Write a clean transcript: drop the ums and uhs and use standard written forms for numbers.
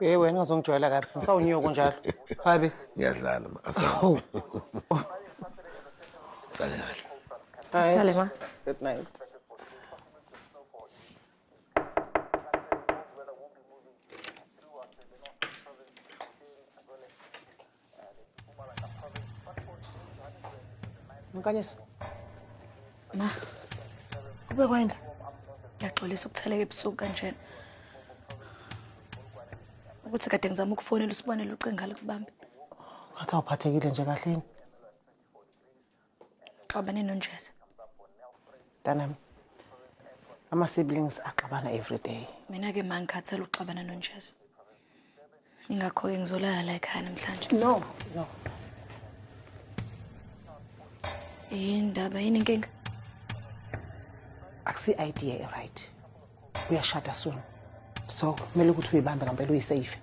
Wena ungazongijwayela kabi. Ngisawunyoka kunjalo. Habi. Ngiyadlala ma. Oh. Sale kahle. Sale ma. Good night. Nkanyisa. Ma. Ube kwenda? Ngiyaxolisa ukutheleka ebusuku kanjena. Ukuthi kade ngizama ukufonela usibonele ucinga likubambe. Ngathi awuphathekile nje kahle yini? Xabane nonjeza. Tanami. Ama siblings axabana every day. Mina ke mangikhathela uxabana nonjeza. Ingakho ke ngizolala la ekhaya namhlanje. No. Indaba yini inkinga? Akusi idea right. Uyashada soon. So, kumele ukuthi uyibambe ngempela uyisafe.